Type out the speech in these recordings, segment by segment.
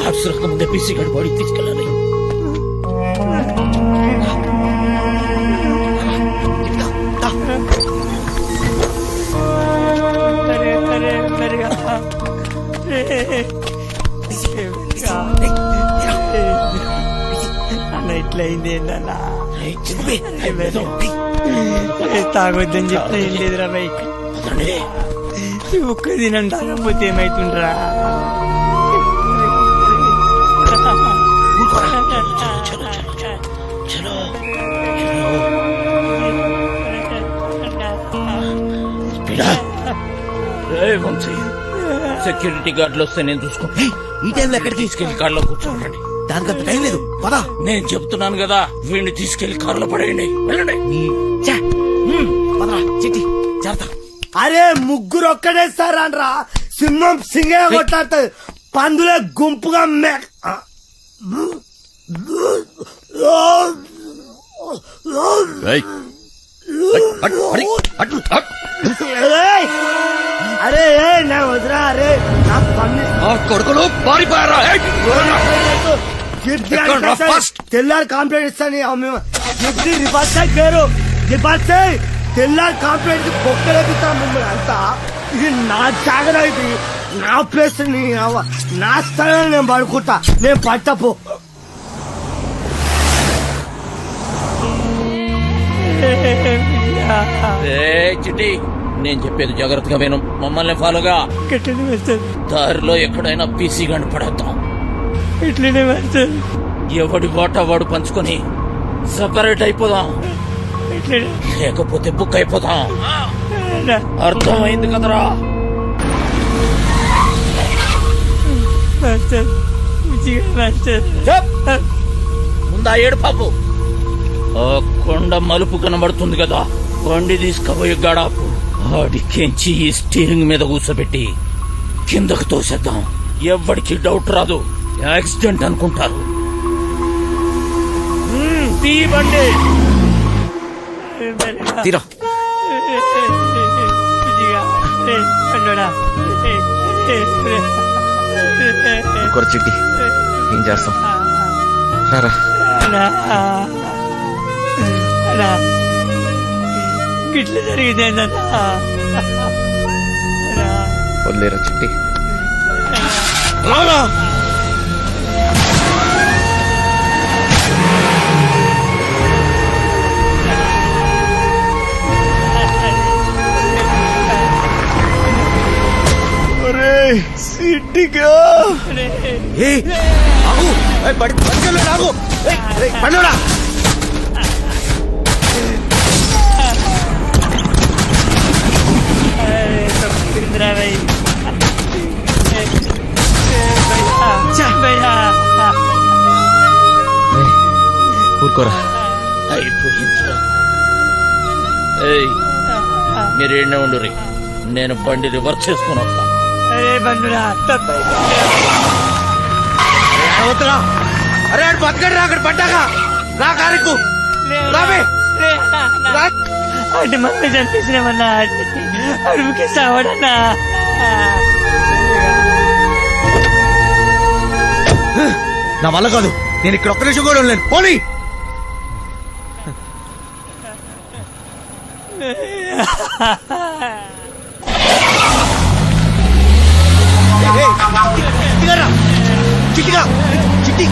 ఘాట్స్ రాకముందే పీసీ గడి బాడీ తీసుకెళ్ళాలి. అన్న ఇట్లయింది ఏంటన్నా తాగొద్దని చెప్పిన ఏం లేదురా బైక్ ఒక్క దినం తాగకపోతే ఏమైతుండ్రా. సెక్యూరిటీ గార్డులు వస్తే నేను చూసుకుంటా. ఈ టైంలో ఎక్కడికి తీసుకెళ్లి కార్లో కూర్చోండి. దానికంత టైం లేదు పదా. నేను చెప్తున్నాను కదా, వీడిని తీసుకెళ్లి కారులో పడేయండి. వెళ్ళండి. చిట్టి చేరతా. అరే ముగ్గురు ఒక్కడేస్తారా? సింహం సింగే కొట్టాడు, పందులే గుంపుగా అరే నా వదిరా. అరే నా కొడుకులు పారిపోయారా? తెల్లారి కంప్లైంట్ ఇస్తాను. పేరు తెల్లారి కంప్లైంట్ బొక్కలేపిస్తాను మిమ్మల్ని అంతా. ఇది నా జాగర, ఇది నా ప్లేస్, నా స్థలం. నేను పడుకుంటా, నేను పట్టపో. చిట్టి నేను చెప్పేది జాగ్రత్తగా విను. మమ్మల్ని ఫాలోగా. దారిలో ఎక్కడైనా పీసీ గంట పడేద్దాం. ఎవడి వాటా వాడు పంచుకొని సపరేట్ అయిపోదాం, లేకపోతే బుక్ అయిపోతాం. అర్థమైంది కదరా? ముందా ఏడు పాపు. ఆ కొండ మలుపు కనబడుతుంది కదా, బండి తీసుకుపోయి గడాపు ఆడికెంచి ఈ స్టీరింగ్ మీద కూర్చోబెట్టి కిందకు తోసేద్దాం. ఎవ్వడికి డౌట్ రాదు, యాక్సిడెంట్ అనుకుంటారు. బండి తీరా. చిట్టి ఏం చేస్తాం? గిట్ల జరిగింది వదిలేరా చిట్టి. సిట్టిగా పండురా. ఊరుకోరా. మీరేనే ఉండు, నేను బండి రివర్స్ చేసుకుని వస్తా. అరే బతకడు రా, అక్కడ పడ్డాగా నా కారుకు అంటే మమ్మీ చంపేసినామన్నా, అడుగుకి సావడన్నా. నా వల్ల కాదు, నేను ఇక్కడ ఒక్క నిమిషం కూడా ఉండలేను. పోనీ చిట్టిగా చిట్టి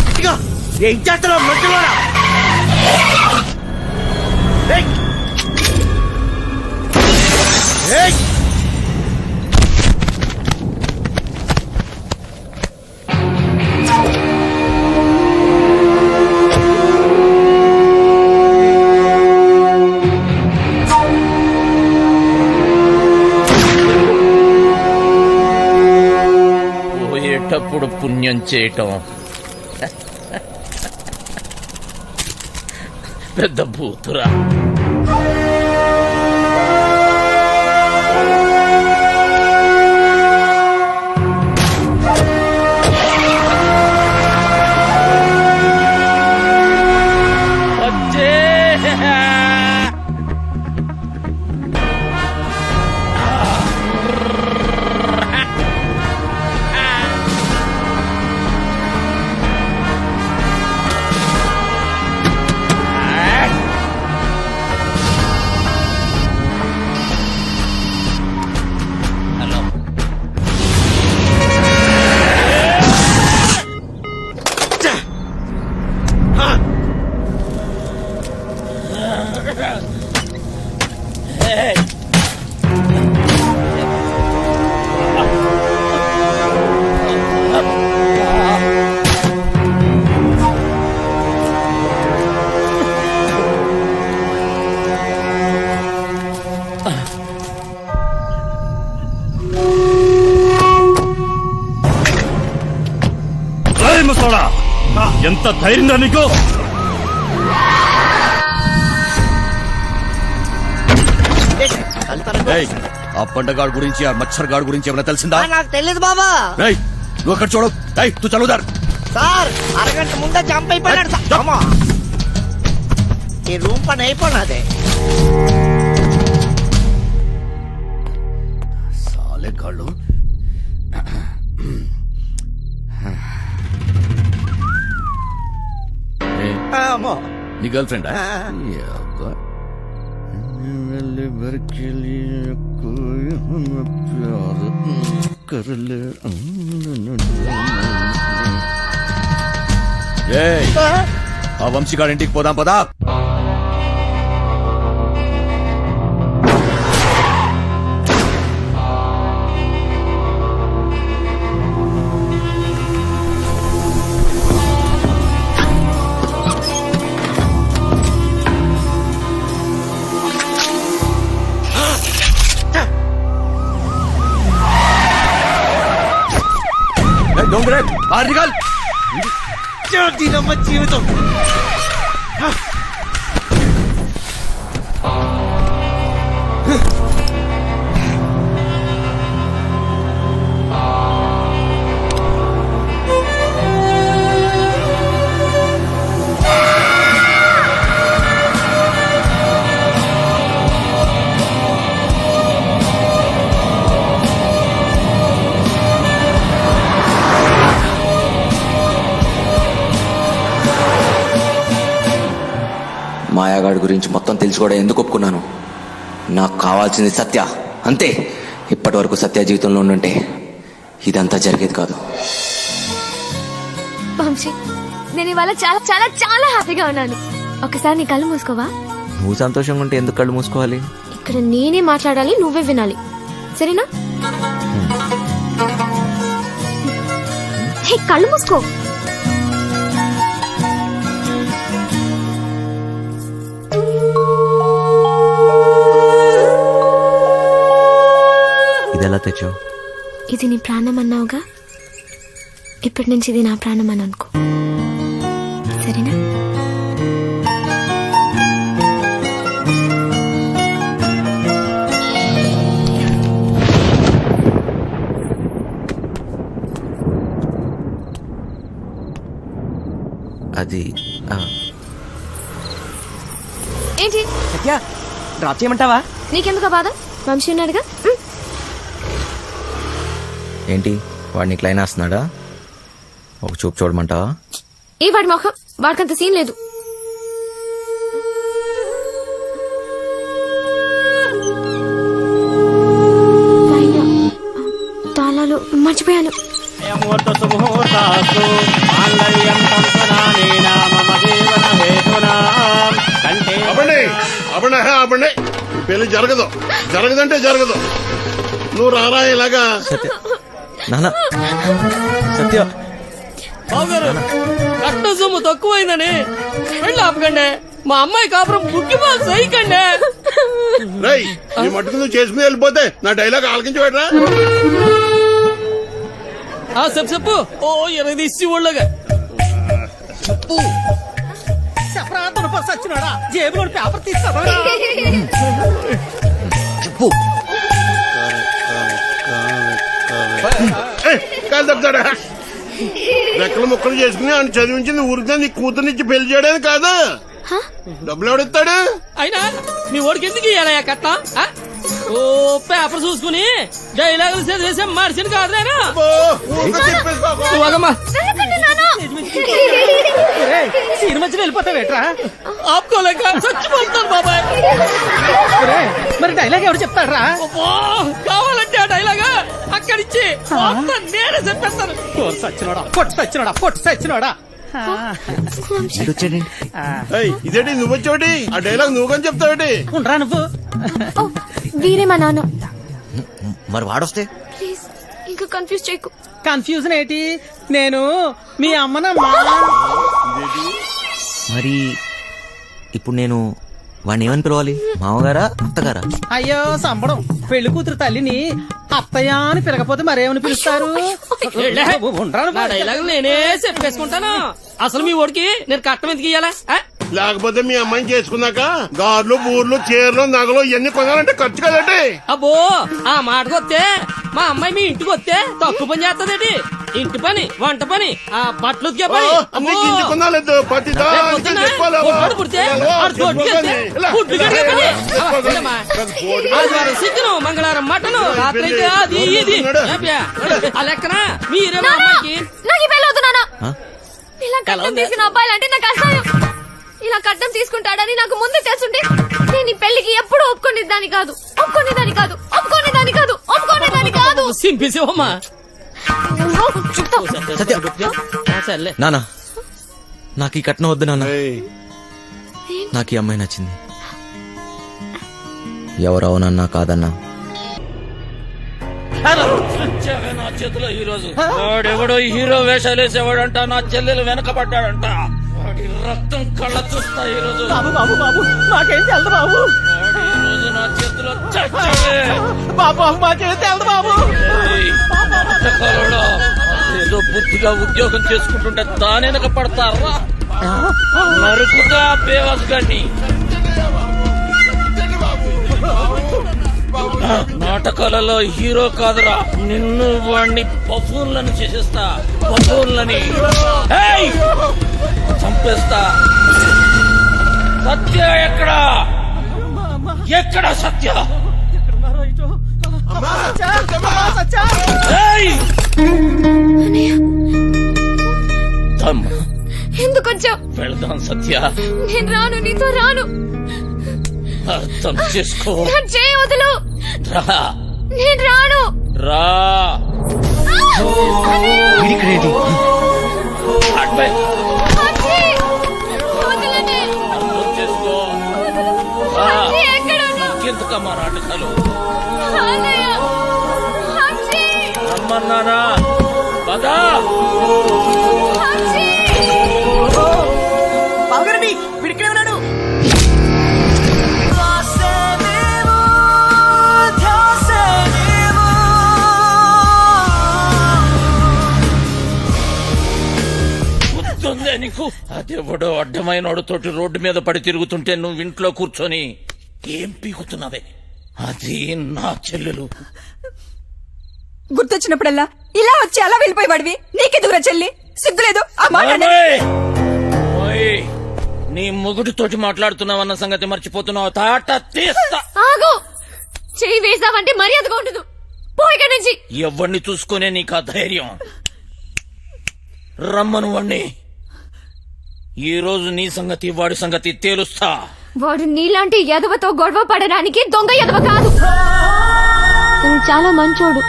చిట్టిగా ఏం చేస్తున్నావు? మంచిగా పోయేటప్పుడు పుణ్యం చేయటం పెద్ద భూతురా. ఎంత ధైర్యంగా నీకు? ఆ పండగాడు గురించి ఆ మచ్చర్ గాడు గురించి ఏమైనా తెలిసిందా? నాకు తెలియదు బాబా. రేయ్, నువ్వు అక్కడ చూడు. తూ చదువుదారు. సార్ అరగంట ముందే జంప్ అయిపోయినాడు సార్. అమ్మా, ఈ రూమ్ పని అయిపోయినదే. సాలే గాళ్ళు. అమ్మో, నీ గర్ల్ ఫ్రెండ్? ఆ వంశీగాడి ఇంటికి పోదాం పదా. జీవితం మాయాగాడి గురించి మొత్తం తెలుసుకోవడం ఎందుకు ఒప్పుకున్నాను? నాకు కావాల్సింది సత్య, అంతే. ఇప్పటి వరకు సత్య జీవితంలో ఉండుంటే ఇదంతా జరిగేది కాదు. వంశీ, నేను ఇవాళ చాలా చాలా చాలా హ్యాపీగా ఉన్నాను. ఒకసారి నీ కళ్ళు మూసుకోవా? నువ్వు సంతోషంగా ఉంటే ఎందుకు కళ్ళు మూసుకోవాలి? ఇక్కడ నేనే మాట్లాడాలి, నువ్వే వినాలి, సరేనా? హే, కళ్ళు మూసుకో. ఇదెలా తెచ్చావు? ఇది నీ ప్రాణం అన్నావుగా, ఇప్పటి నుంచి ఇది నా ప్రాణం అని అనుకో, సరేనా? అది ఏంటి సత్య, డ్రాప్ చేయమంటావా? నీకెందుకు బాధ? వంశీ ఉన్నాడుగా. ఏంటి వాడిని క్లైన్ వేస్తున్నాడా? ఒక చూపు చూడమంటావా? ఏ వాడి మొహం, వాడికంత సీన్ లేదు. తాళాలు మర్చిపోయాను. పెళ్లి జరగదు, జరగదంటే జరగదు. నువ్వు రారా ఇలాగా. సత్య, నాన్న, సత్య. బావగారు, కట్న సొమ్ము తక్కువైందని పెళ్ళి ఆపకండి. మా అమ్మాయి కాపురం బుక్కి బాగా సైకండి. రై, నీ మట్టుకు నువ్వు చేసుకుని వెళ్ళిపోతే నా డైలాగ్ ఆలకించబెట్రా. చెప్పు చెప్పు. ఓ ఎనగ తీసి ఊళ్ళగా చెప్పు. సచ్చినాడా, జేబులో పేపర్ తీస్తావా? చెప్పు. కాదు తప్పుతాడా? రెక్కలు ముక్కలు చేసుకుని ఆయన చదివించింది ఊరికే నీ కూతురునిచ్చి పెళ్లి చేయడానికి కాదా? డబ్బులు ఎవడిస్తాడు? అయినా మీ ఓడికి ఎందుకు ఇయ్యాలయ్యా కట్నం? ఓ పేపర్ చూసుకుని డైలాగులు చదివేసే మనిషిని కాదు నేను. మధ్యలో వెళ్ళిపోతావేట్రా? ఆపుకోలేక చచ్చిపోతాను బాబాయ్. మరి డైలాగ్ ఎవరు చెప్తాడ్రా? కావాలంటే ఆ డైలాగ్ అక్కడిచ్చి నేనే చెప్పేస్తాను. సచ్చినోడా, పొట్టు సచ్చినోడా, పొట్టు సచ్చినోడా. ఇదేంటి నువ్వు వచ్చావుటి? ఆ డైలాగ్ నువ్వు కానీ చెప్తావుటి? ఉండరా నువ్వు ఓ, వీరే మా నాన్న. మరి వాడొస్తే ప్లీజ్ ఇంకా కన్ఫ్యూజ్ చేయకు. కన్ఫ్యూజన్ ఏంటి? నేను మీ అమ్మనమ్మా. మరి ఇప్పుడు నేను వాడిని ఏమని పిలవాలి? మామగారా అత్తగారా? అయ్యో సంబడం, పెళ్లి కూతురు తల్లిని అత్తయ్య అని పిలకపోతే మరేమని పిలుస్తారు? ఉండరా నా డైలాగ్ నేనే చెప్పేసుకుంటాను. అసలు మీ ఓడికి నేను కట్టం ఎందుకు ఇయ్యాలా? లేకపోతే మీ అమ్మాయిని చేసుకున్నాక గార్లు బూర్లు చీరలు నగలు ఇవన్నీ కొనాలంటే ఖర్చు కదండి. అబ్బో ఆ మాటకు వస్తే మా అమ్మాయి మీ ఇంటికి వస్తే తక్కువ పని చేస్తదేటి? ఇంటి పని, వంట పని, ఆ బట్టలు ఉతికే పని. అన్ని గింజ కొనాలేదు ప్రతి దానికి చెప్పాలి. పొట్టు పుడితే ఆడు తోడుకెళ్తే ఫుడ్ గడిగే పని. ఆదివారం చికెను, మంగళవారం మటను, రాత్రి అయితే అది ఇది. ఆ లెక్కన మీరే మా అమ్మాయికి నాకు ఈ పెళ్ళి వద్దు నాన్న. ఇలా కట్నం తీసుకున్న అబ్బాయిలంటే నాకు అసహ్యం. ఇలా కట్నం తీసుకుంటాడని నాకు ముందే తెలుసుంటే నేను ఈ పెళ్లికి ఎప్పుడు ఒప్పుకునేదాన్ని కాదు. సింపిసివమ్మా. సర్లే నానా, నాకు ఈ కట్నం వద్దు నాన్న. నాకు ఈ అమ్మాయి నచ్చింది. ఎవరు అవునన్నా కాదన్నా నా చేతిలో ఈ రోజు వాడెవడో హీరో వేషాలు వేసేవాడంట. నా చెల్లెలు వెనకబడ్డాడంట. వాడి రక్తం కళ్ళ చూస్తా ఈ రోజు. బాబు బాబు బాబు మాకేం తెలదు బాబు. వాడు ఈ రోజు నా చేతిలో చచ్చాడే. బాబు బాబు మాకేం తెలదు బాబు. ఏయ్, అట్టకాలోడా, ఏదో బుద్ధిగా ఉద్యోగం చేసుకుంటుంటే దాని వెనక పడతారా? నరుకుతా బేవాస్ గాని. నాటకాలలో హీరో కాదురా, నిన్ను వాణ్ణి బఫూన్లను చేసేస్తా. బఫూన్లని చంపేస్తా. సత్య ఎక్కడా? ఎక్కడ సత్య? ఏయ్! తమ్మ, ఎందుకు వచ్చావు? వెళదాం సత్య. నేను రాను, నీతో రాను. అర్థం చేసుకో. నా చేయి వదులు. రా. నేను రాను. రా. అడ్వై. అక్షి, వదలండి. అర్థం చేసుకో. రా. అక్షి, ఎక్కడ ఉన్నావు? ఎందుకమ్మా నాటకాలు? అన్నయ్య, అక్షి, రమ్మన్నానా? పదా. అక్షి. బావగారండి, పిడికిడే ఉన్నాడు. గుర్తుందే నీకు? అదెవడో అడ్డమైన తోటి రోడ్డు మీద పడి తిరుగుతుంటే నువ్వు ఇంట్లో కూర్చొని ఏం పీకుతున్నావే? అది నా చెల్లెలు. గుర్తొచ్చినప్పుడల్లా ఇలా వచ్చి అలా వెళ్ళిపోయేవాడివి. నీకెదుగురా చెల్లి? సిగ్గులేదు ఆ మాట? ఓయ్! ఓయ్! నీ మొగుడితోటి మాట్లాడుతున్నావన్న సంగతి మర్చిపోతున్నావు. తాట తీస్తా. ఆగు. చెయ్యి వేసావంటే మర్యాదగా ఉండదు. పో ఇక్కడి నుంచి. ఎవరిని చూసుకునే నీకు ఆ ధైర్యం? రమ్మను వాణ్ణి. ఈ రోజు నీ సంగతి వాడి సంగతి తేలుస్తా. వాడు నీలాంటి ఎదవతో గొడవ పడడానికి దొంగ ఎదవ కాదు. తను చాలా మంచోడు.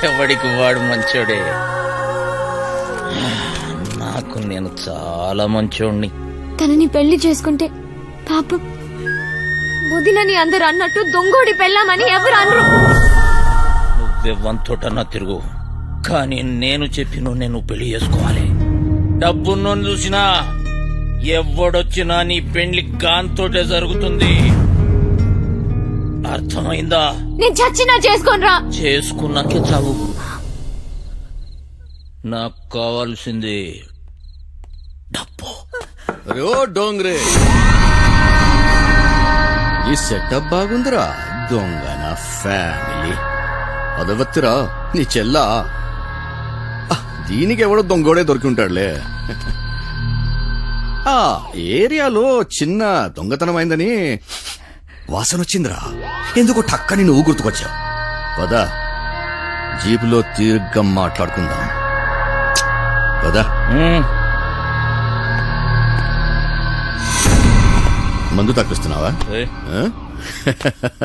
ఎవడికి వాడు మంచోడే. నాకు నేను చాలా మంచోడిని. తనని పెళ్లి చేసుకుంటే పాపం వదినని అందరు అన్నట్టు దొంగోడి పెళ్ళామని ఎవరు అనరు. నువ్వెవ్వంతోటన్నా తిరుగు, కానీ నేను చెప్పిన నేను పెళ్లి చేసుకోవాలి. డబ్బున్నోని చూసినా ఎవడొచ్చినా నీ పెళ్లి గాంతోటే జరుగుతుంది. అర్థమైందా? నేను చచ్చినా చేసుకోనరా. చేసుకున్నాకే చావు. నాకు కావాల్సింది డబ్బు. అరే ఓ డోంగ్రే, ఈ సెటప్ బాగుందిరా. దొంగ నా ఫ్యామిలీ అదవత్తిరా నీ చెల్లా. దీనికి ఎవడో దొంగోడే దొరికి ఉంటాడులే. ఆ ఏరియాలో చిన్న దొంగతనం అయిందని వాసన వచ్చిందిరా. ఎందుకో టక్కని నువ్వు గుర్తుకొచ్చావు. పదా జీపులో తీర్ఘ మాట్లాడుకుందాం. పదా. మందు తప్పిస్తున్నావా?